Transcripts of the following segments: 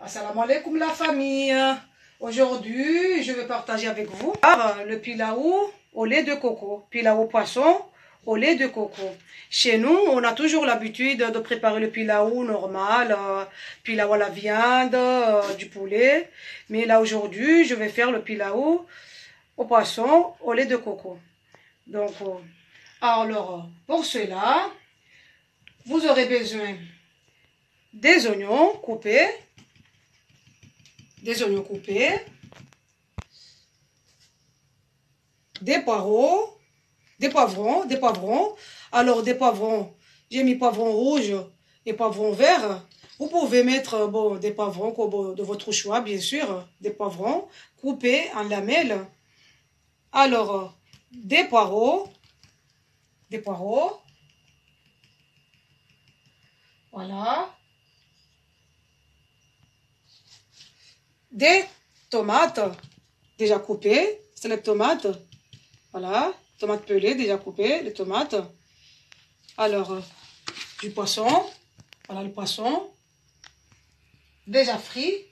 Assalamu alaikum la famille. Aujourd'hui, je vais partager avec vous le pilaou au lait de coco. Pilaou poisson au lait de coco. Chez nous, on a toujours l'habitude de préparer le pilaou normal, pilaou à la viande, du poulet. Mais là, aujourd'hui, je vais faire le pilaou au poisson au lait de coco. Donc, alors, pour cela, vous aurez besoin des oignons coupés, des poireaux, des poivrons. Alors, des poivrons, j'ai mis poivrons rouges et poivrons verts. Vous pouvez mettre des poivrons de votre choix, bien sûr, des poivrons coupés en lamelles. Alors, des poireaux, voilà. Des tomates déjà coupées, c'est les tomates, voilà, tomates pelées déjà coupées, les tomates. Alors, du poisson, voilà le poisson, déjà frit,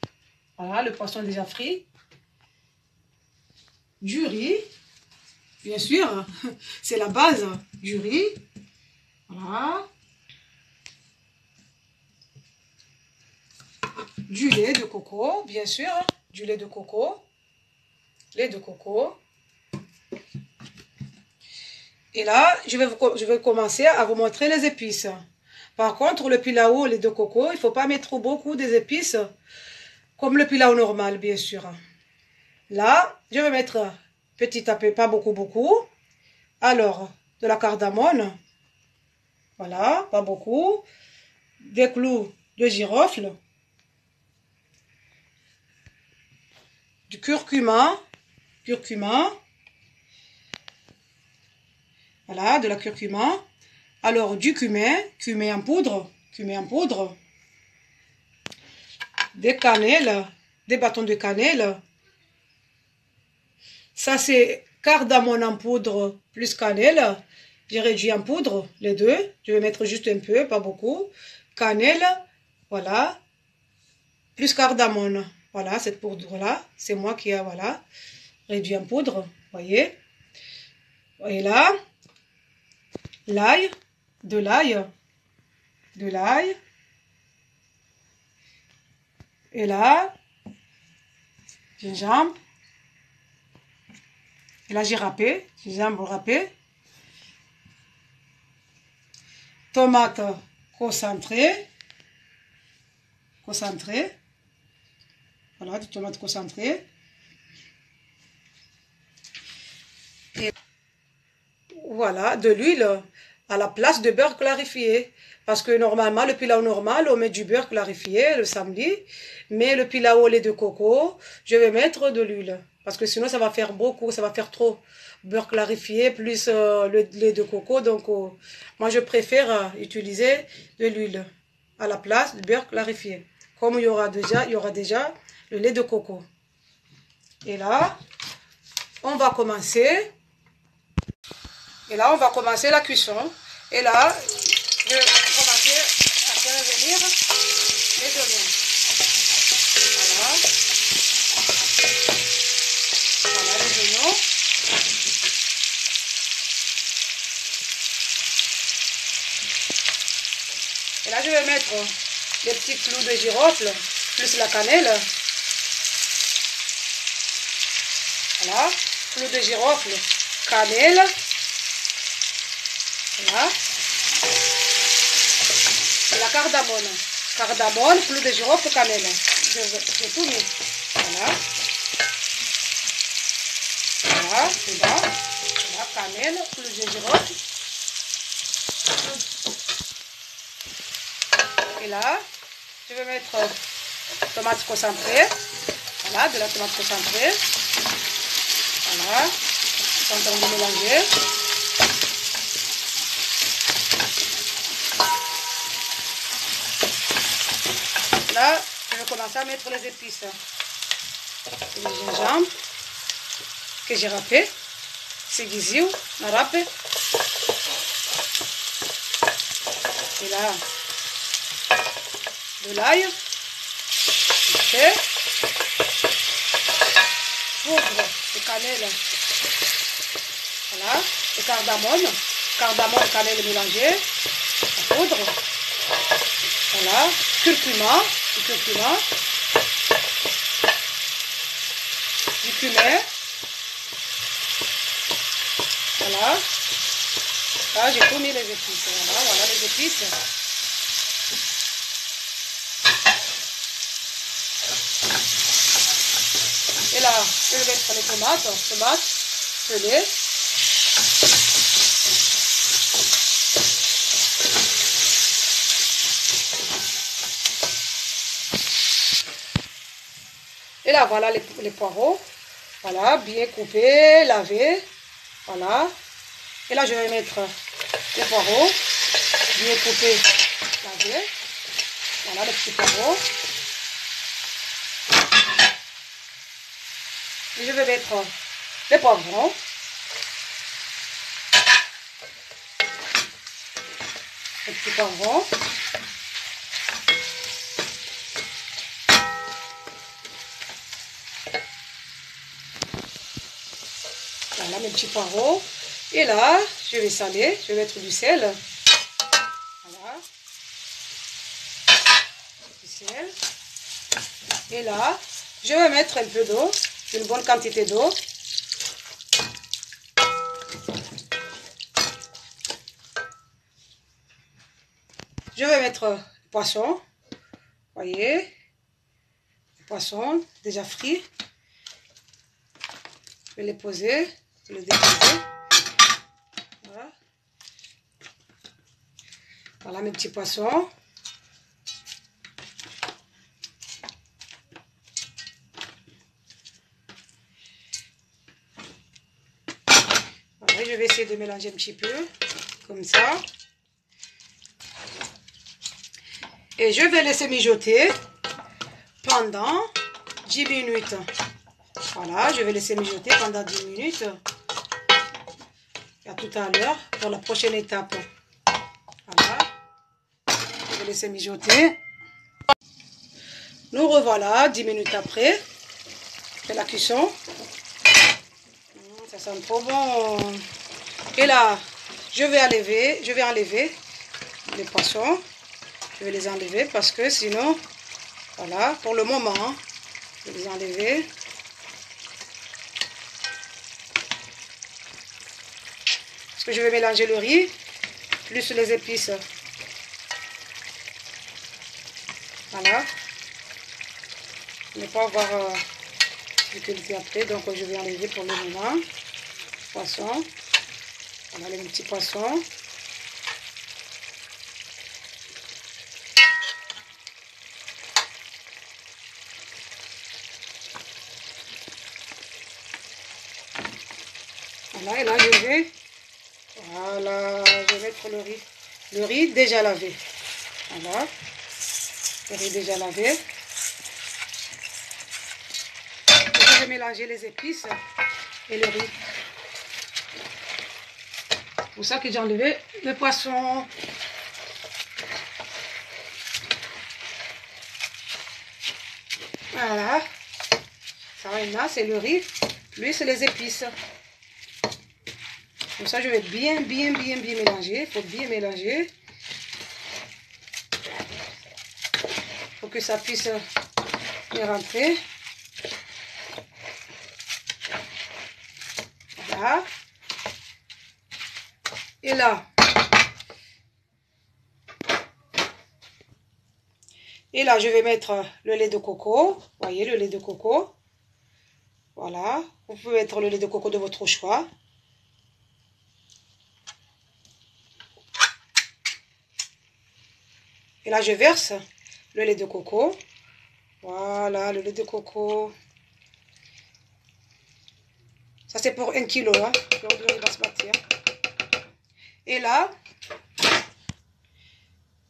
voilà le poisson déjà frit. Du riz, bien sûr, c'est la base du riz, voilà. Du lait de coco, bien sûr, du lait de coco, Et là, je vais commencer à vous montrer les épices. Par contre, le pilaou au lait de coco, il ne faut pas mettre beaucoup des épices, comme le pilaou normal, bien sûr. Là, je vais mettre petit à petit, pas beaucoup. Alors, de la cardamone, voilà, pas beaucoup. Des clous de girofle. Du curcuma, voilà, de la curcuma. Alors, du cumin en poudre, des cannelles, des bâtons de cannelle. Ça, c'est cardamone en poudre plus cannelle. J'ai réduit en poudre, les deux. Je vais mettre juste un peu, pas beaucoup. Cannelle, voilà, plus cardamone. Voilà, cette poudre-là, c'est moi qui ai, voilà, réduit en poudre, voyez. Et là, l'ail, de l'ail. Et là, gingembre. Et là, j'ai râpé, gingembre râpé. Tomate concentrée. Voilà, du tomate concentrée. Et voilà, de l'huile à la place de beurre clarifié. Parce que normalement, le pilaou normal, on met du beurre clarifié le samedi. Mais le pilaou au lait de coco, je vais mettre de l'huile. Parce que sinon, ça va faire beaucoup, ça va faire trop. Beurre clarifié plus le lait de coco. Donc, moi, je préfère utiliser de l'huile à la place du beurre clarifié. Comme il y aura déjà le lait de coco. Et là, on va commencer. La cuisson. Et là, je vais commencer à faire venir les oignons. Voilà. Voilà les oignons. Et là, je vais mettre les petits clous de girofle plus la cannelle. Voilà, clous de girofle, cannelle. Voilà. Et la cardamone, clous de girofle, cannelle. J'ai tout mis. Voilà. Voilà, c'est là. Voilà, cannelle, clous de girofle. Et là, je vais mettre tomate concentrée. Voilà, de la tomate concentrée. Voilà. Je suis en train de mélanger. Là, je vais commencer à mettre les épices. Le gingembre que j'ai râpé. C'est guizou, on a râpé. Et là, de l'ail. après, poudre de cannelle. Voilà, et cardamome. Cardamome, cannelle mélangée. La poudre. Voilà, curcuma. Du curcuma. Du cumin. Voilà. Là, j'ai tout mis les épices. Voilà, voilà les épices. Et là, je vais mettre les tomates pelées. Et là, voilà les poireaux. Voilà, bien coupés, lavés. Voilà. Et là, je vais mettre les poireaux, bien coupés, lavés. Voilà, les petits poireaux. Et je vais mettre les poivrons. Les petits poivrons. Voilà mes petits poireaux. Et là, je vais saler. Je vais mettre du sel. Voilà. Du sel. Et là, je vais mettre un peu d'eau. Une bonne quantité d'eau. Je vais mettre le poisson. Voyez. Le poisson déjà frit. Je vais les poser. Je vais les déposer. Voilà. Voilà mes petits poissons. Voilà, je vais essayer de mélanger un petit peu. Comme ça. Et je vais laisser mijoter pendant 10 minutes. Voilà, je vais laisser mijoter pendant 10 minutes. Et à tout à l'heure pour la prochaine étape. Voilà. Je vais laisser mijoter. Nous revoilà 10 minutes après. C'est la cuisson. Ça sent trop bon. Et là, je vais enlever les poissons. Je vais les enlever parce que sinon, voilà, pour le moment, je vais les enlever. Parce que je vais mélanger le riz, plus les épices. Voilà. Ne pas avoir difficulté après, donc je vais enlever pour le moment. Poisson. Voilà les petits poissons. Voilà, et là je vais mettre le riz. Le riz déjà lavé. Voilà. Le riz déjà lavé. Et je vais mélanger les épices et le riz. C'est pour ça que j'ai enlevé le poisson. Voilà. Ça maintenant, c'est le riz plus les épices. Comme ça, je vais bien mélanger. Il faut bien mélanger. Pour que ça puisse bien rentrer. Voilà. Et là. Et là, je vais mettre le lait de coco. Vous voyez, le lait de coco. Voilà. Vous pouvez mettre le lait de coco de votre choix. Et là, je verse le lait de coco. Voilà, le lait de coco. Ça, c'est pour 1 kilo. Hein, et là,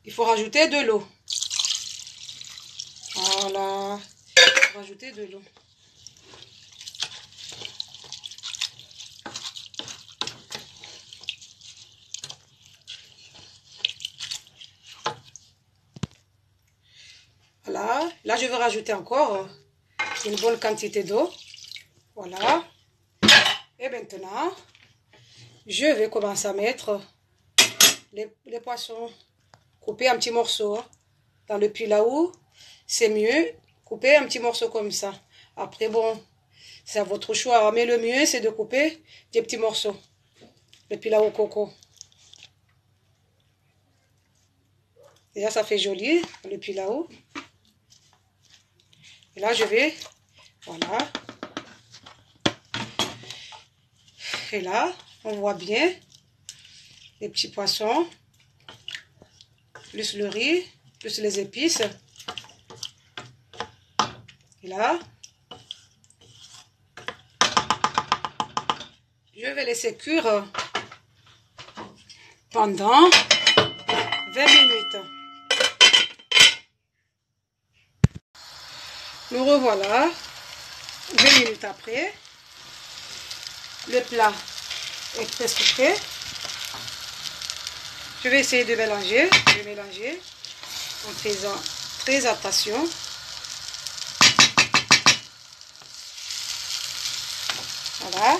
il faut rajouter de l'eau. Voilà. Il faut rajouter de l'eau. Voilà. Voilà. Là, je vais rajouter encore une bonne quantité d'eau. Voilà. Et maintenant, je vais commencer à mettre les poissons coupés en petits morceaux. Dans le pilaou, c'est mieux couper un petit morceau comme ça. Après, bon, c'est à votre choix. Mais le mieux, c'est de couper des petits morceaux. Le pilaou au coco. Déjà, ça fait joli, le pilaou. Et là, je vais, voilà. Et là, on voit bien les petits poissons, plus le riz, plus les épices. Et là, je vais laisser cuire pendant 20 minutes. Nous revoilà 20 minutes après. Le plat est presque prêt. Je vais essayer de mélanger. Je vais mélanger en faisant très attention. Voilà.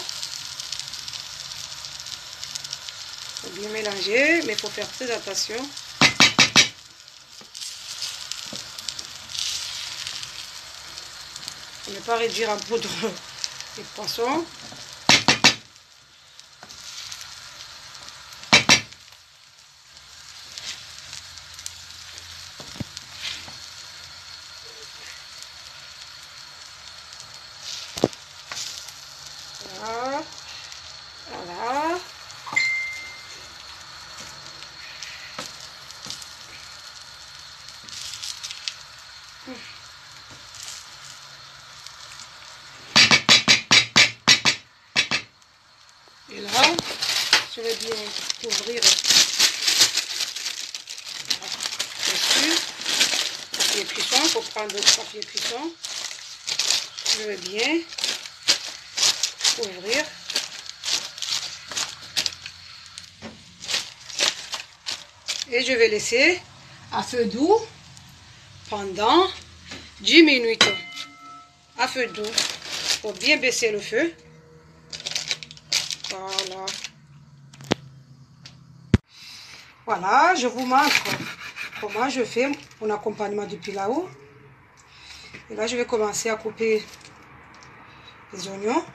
Il faut bien mélanger, mais il faut faire très attention. Ne pas réduire en poudre les poissons. Voilà. Voilà. Et là, je vais bien couvrir dessus. Papier cuisson, il faut prendre le papier cuisson. Je vais bien couvrir. Et je vais laisser à feu doux pendant 10 minutes. À feu doux. Pour bien baisser le feu. Voilà. Voilà, je vous montre comment je fais mon accompagnement du pilaou. Et là, je vais commencer à couper les oignons.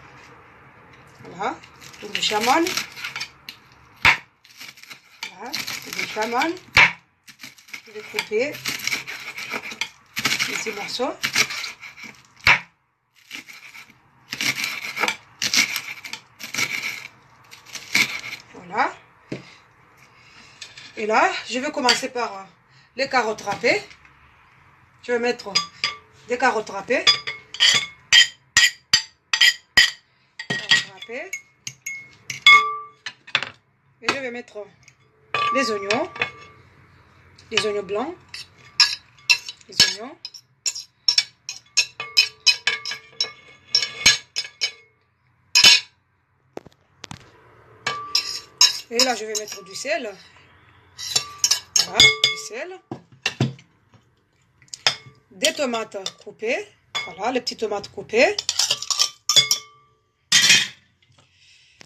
Voilà, le béchamel. Voilà, le béchamel. Je vais couper les petits morceaux. Voilà. Et là, je vais commencer par les carottes râpées. Je vais mettre des carottes râpées. Et je vais mettre les oignons blancs, les oignons. Et là, je vais mettre du sel. Voilà, du sel. Des tomates coupées. Voilà, les petites tomates coupées.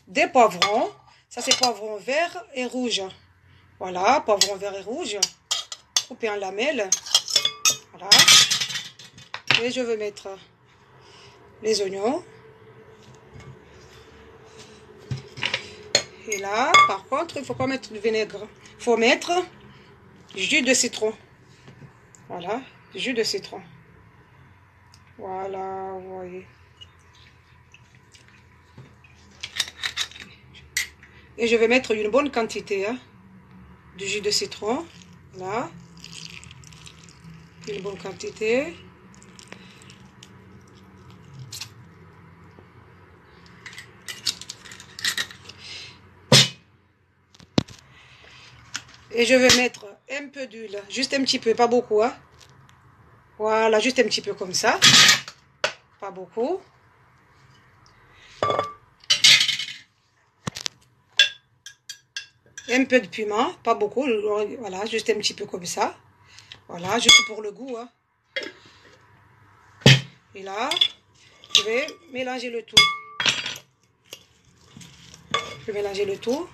Des poivrons. Ça, c'est poivrons verts et rouges. Voilà, poivrons verts et rouges. Coupés en lamelles. Voilà. Et je vais mettre les oignons. Et là, par contre, il ne faut pas mettre du vinaigre. Il faut mettre du jus de citron. Voilà, du jus de citron. Voilà, vous voyez. Et je vais mettre une bonne quantité de jus de citron. Voilà. Une bonne quantité. Et je vais mettre un peu d'huile, juste un petit peu, pas beaucoup. Hein. Voilà, juste un petit peu comme ça. Pas beaucoup. Un peu de piment, pas beaucoup. Voilà, juste un petit peu comme ça. Voilà, juste pour le goût. Hein. Et là, je vais mélanger le tout. Je vais mélanger le tout.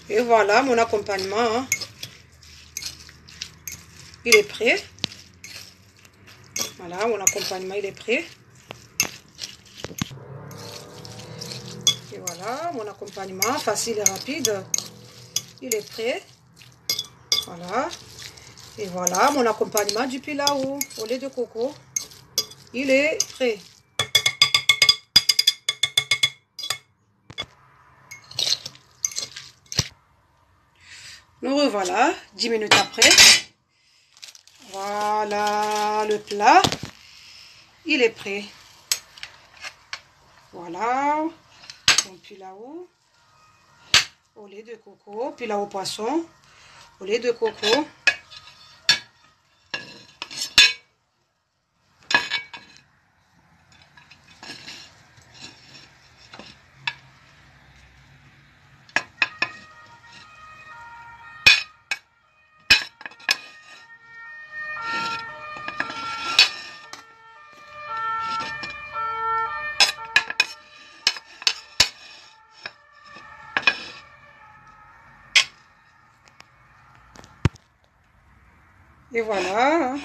Et voilà mon accompagnement. Hein. Il est prêt. Voilà, mon accompagnement, il est prêt. Et voilà, mon accompagnement, facile et rapide. Il est prêt. Voilà. Et voilà, mon accompagnement du pilau au lait de coco. Il est prêt. Nous revoilà 10 minutes après. Voilà le plat. Il est prêt. Voilà. Mon pilau au lait de coco. Pilau poisson au lait de coco. Et voilà.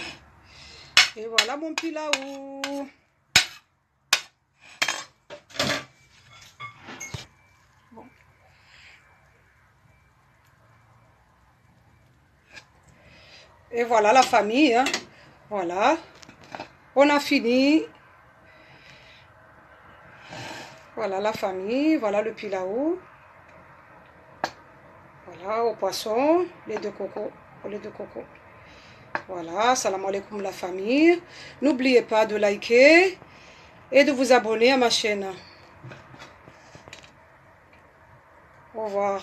Et voilà mon pilau. Bon. Et voilà la famille. Hein. Voilà. On a fini. Voilà la famille. Voilà le pilau. Voilà au poisson. Lait de coco. Au lait de coco. Voilà, salam alaikum la famille. N'oubliez pas de liker et de vous abonner à ma chaîne. Au revoir.